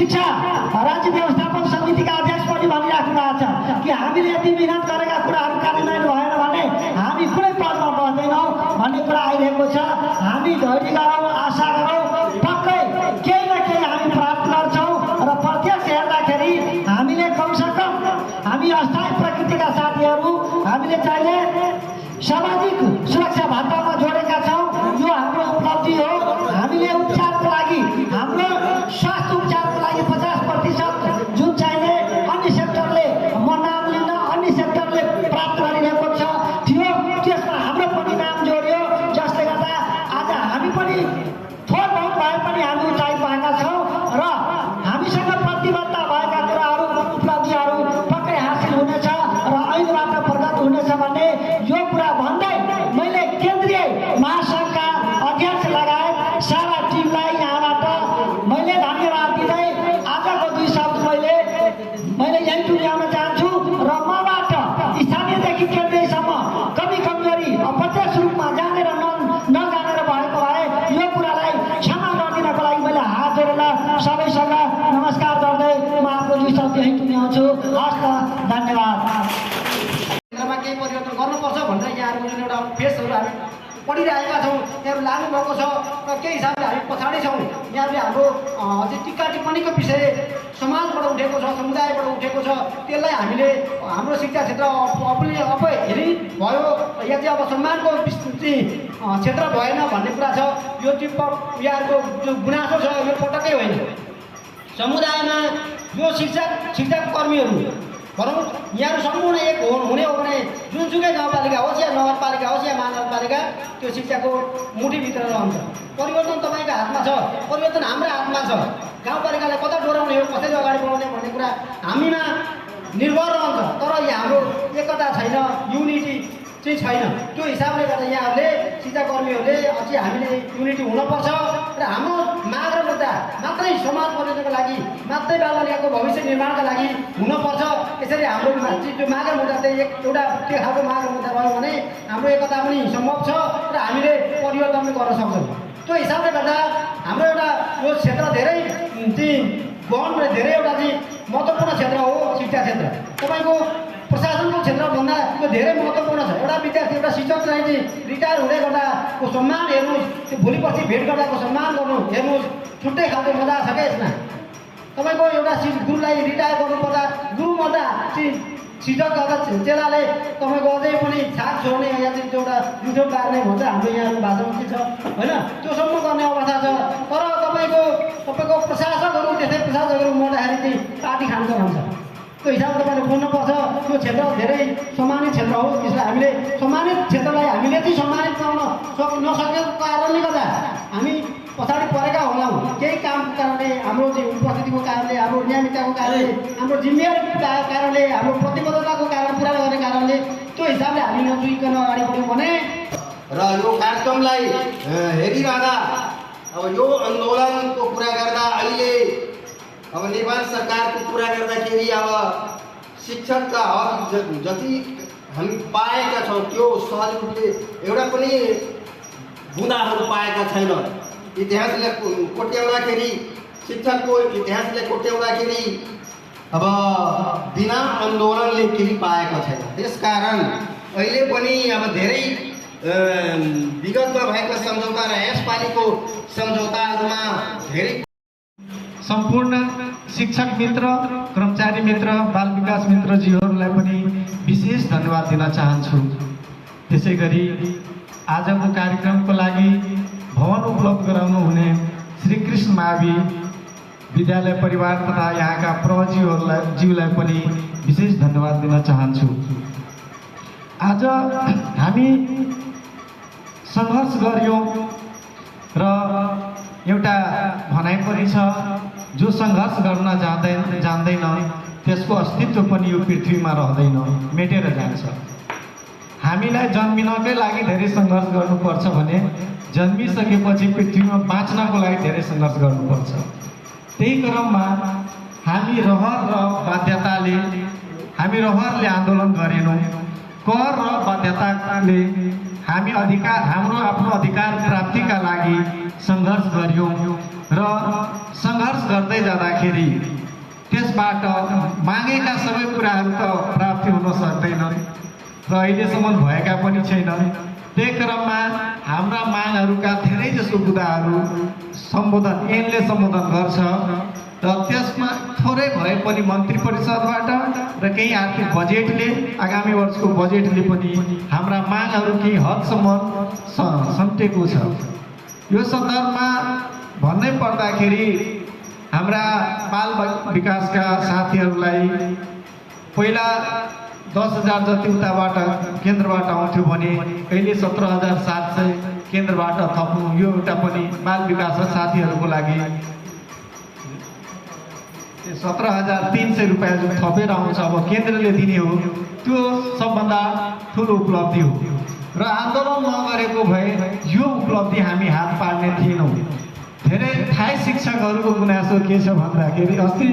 शिक्षा राज्य व्यवस्थापन समितिका अध्यक्ष पनि भनिराख्नु भएको छ कि हामीले यति मिहिनेत गरेका कुराहरू कार्यान्वयन भएन भने हामी कुनै पदमा बस्दैनौँ भन्ने कुरा आइरहेको छ। हामी धैर्य गरौँ, आशा गरौँ, पक्कै केही न केही हामी प्राप्त गर्छौँ र प्रत्यक्ष हेर्दाखेरि हामीले कमसेकम हामी अस्थायी प्रकृतिका साथीहरू हामीले चाहिने सामाजिक सुरक्षा भत्तामा जोडेका छौँ। यो हाम्रो उपलब्धि हो। हामीले उपचारको लागि हाम्रो स्वास्थ्य उपचारको लागि 50% जुन चाहिने अन्य सेक्टरले म नाम लिन अन्य सेक्टरले प्राप्त गरिरहेको छ थियो, त्यसमा हाम्रो पनि नाम जोड्यो, जसले गर्दा आज हामी पनि थोर बहुत भए पनि हामी उचाइ पाएका छौँ र हामीसँग प्रतिबद्धता भएका कुराहरू उपलब्धिहरू पक्कै हासिल हुनेछ र ऐनबाट प्रगत हुनेछ भन्ने यो कुरा भन्दै मैले केन्द्रीय महासङ्घका अध्यक्ष लगायत सारा टिमलाई यहाँबाट मैले धन्यवाद दिँदै आजको 2 शब्द मैले यही टुङ्ग्याउन चाहन्छु र मबाट स्थानीयदेखि केन्द्रीयसम्म कमी कमजोरी अप्रत्यक्ष रूपमा जानेर नजानेर भएको भए यो कुरालाई क्षमा गरिदिनको लागि मैले हात जोडेर सबैसँग नमस्कार गर्दै म आफ्नो 2 शब्द यही टुङ्ग्याउँछु। हस् त, धन्यवाद। केही परिवर्तन गर्नुपर्छ भनेर यहाँहरूको जुन एउटा फेसहरू हामी पढिरहेका छौँ, यहाँहरू लानुभएको छ र केही हिसाबले हामी पछाडि छौँ। यहाँले हाम्रो अझै टिक्का टिप्पणीको विषय समाजबाट उठेको छ, समुदायबाट उठेको छ, त्यसलाई हामीले हाम्रो शिक्षा क्षेत्र हेरि भयो या चाहिँ अब सम्मानको क्षेत्र भएन भन्ने कुरा छ। यो यहाँहरूको जो गुनासो छ यो पटक्कै होइन। समुदायमा यो शिक्षाकर्मीहरू भनौँ यहाँहरू सम्पूर्ण एक हुने हो भने जुनसुकै गाउँपालिका होस् या नगरपालिका होस् या महानगरपालिका त्यो शिक्षाको मुठीभित्र रहन्छ। परिवर्तन तपाईँको हातमा छ, परिवर्तन हाम्रो हातमा छ। गाउँपालिकालाई कता डोराउने हो, कसरी अगाडि बढाउने भन्ने कुरा हामीमा निर्भर रहन्छ। तर यहाँ हाम्रो एकता छैन, युनिटी चाहिँ छैन। त्यो हिसाबले गर्दा यहाँहरूले शिक्षाकर्मीहरूले अझै हामीले युनिटी हुनुपर्छ र हाम्रो माग र मुद्दा मात्रै समाज परिवर्तनको लागि, मात्रै बालबालिकाको भविष्य निर्माणका लागि हुनुपर्छ। यसरी हाम्रो त्यो माग र मुद्दा चाहिँ एउटा त्यो खालको माग र मुद्दा भयो भने हाम्रो एकता पनि सम्भव छ र हामीले परिवर्तन पनि गर्न सक्छौँ। त्यो हिसाबले गर्दा हाम्रो एउटा यो क्षेत्र धेरै गहन र धेरै एउटा चाहिँ महत्त्वपूर्ण क्षेत्र हो शिक्षा क्षेत्र। तपाईँको प्रशासनको क्षेत्रभन्दा यो धेरै महत्त्वपूर्ण छ। एउटा विद्यार्थी एउटा शिक्षक चाहिँ रिटायर हुँदै गर्दाको सम्मान हेर्नुहोस्, त्यो भोलिपर्सि भेट गर्दाको सम्मान गर्नु हेर्नुहोस्, छुट्टै खालको मजा छ क्या यसमा। तपाईँको एउटा गुरुलाई रिटायर गर्नुपर्दा गुरुभन्दा शिक्षक गर्दा चेलाले तपाईँको अझै पनि छाक छोड्ने या चाहिँ एउटा जुठो पार्ने भन्छ हाम्रो यहाँको भाषामा के छ होइन, त्योसम्म गर्ने अवस्था छ। तर तपाईँको प्रशासकहरू त्यस्तै प्रशासकहरू मर्दाखेरि चाहिँ पार्टी खान्छ भन्छ। त्यो हिसाबले तपाईँले बोल्नुपर्छ। त्यो क्षेत्र धेरै सम्मानित क्षेत्र हो, त्यसलाई हामीले सम्मानित क्षेत्रलाई हामीले चाहिँ सम्मानित गर्न नसकेको कारणले गर्दा हामी पछाडि परेका होलाौँ। केही कामको कारणले, हाम्रो चाहिँ उपस्थितिको कारणले, हाम्रो नियमितताको कारणले, हाम्रो जिम्मेवारीको कारणले, हाम्रो प्रतिबद्धताको कारण पुरा गर्ने कारणले त्यो हिसाबले हामी नचुइकन अगाडि बढ्यौँ भने र यो कार्यक्रमलाई हेरिरहँदा अब यो आन्दोलनको कुरा गर्दा अहिले अब नेपाल सरकारको कुरा गर्दाखेरि अब शिक्षकका हक जति हामी पाएका छौँ त्यो सहज रूपले एउटा पनि बुँदाहरू पाएका छैनौँ। इतिहासले कोट्याउँदाखेरि, शिक्षकको इतिहासले कोट्याउँदाखेरि अब बिना आन्दोलनले केही पाएको छैन। त्यसकारण अहिले पनि अब धेरै विगतमा भएका सम्झौता र यसपालिको सम्झौताहरूमा धेरै सम्पूर्ण शिक्षक मित्र, कर्मचारी मित्र, बाल विकास मित्रजीहरूलाई पनि विशेष धन्यवाद दिन चाहन्छु। त्यसै गरी आजको कार्यक्रमको लागि भवन उपलब्ध गराउनु हुने श्रीकृष्ण मावि विद्यालय परिवार तथा यहाँका प्रवजीहरूलाई पनि विशेष धन्यवाद दिन चाहन्छु। आज हामी सङ्घर्ष गर्यौँ र एउटा भनाइ पनि छ, जो सङ्घर्ष गर्न जान्दैन त्यसको अस्तित्व पनि यो पृथ्वीमा रहँदैन, मेटेर जान्छ। हामीलाई जन्मिनकै लागि धेरै सङ्घर्ष गर्नुपर्छ भने जन्मिसकेपछि पृथ्वीमा बाँच्नको लागि धेरै सङ्घर्ष गर्नुपर्छ। त्यही क्रममा हामी रहरले आन्दोलन गरेनौँ। कर र बाध्यताले हामी हाम्रो आफ्नो अधिकार प्राप्तिका लागि लागि सङ्घर्ष गऱ्यौँ र सङ्घर्ष गर्दै जाँदाखेरि त्यसबाट मागेका सबै कुराहरू त प्राप्ति हुन सक्दैनन् र अहिलेसम्म भएका पनि छैनन्। त्यही क्रममा हाम्रा मागहरूका धेरैजसो मुद्दाहरू ऐनले सम्बोधन गर्छ र त्यसमा थोरै भए पनि मन्त्री परिषदबाट र केही आर्थिक बजेटले आगामी वर्षको बजेटले पनि हाम्रा मागहरू केही हदसम्म समेटेको छ। यो सन्दर्भमा भन्नै पर्दाखेरि हाम्रा बाल विकासका साथीहरूलाई पहिला 10,000 जति उताबाट केन्द्रबाट आउँथ्यो भने अहिले 17,700 केन्द्रबाट थप्नु यो एउटा पनि बाल विकासका साथीहरूको लागि 17,300 रुपियाँ जुन थपेर आउँछ अब केन्द्रले दिने हो त्यो सबभन्दा ठुलो उपलब्धि हो र आन्दोलन नगरेको भए यो उपलब्धि हामी हात पार्ने थिएनौँ। धेरै थाई शिक्षकहरूको गुनासो के छ भन्दाखेरि अस्ति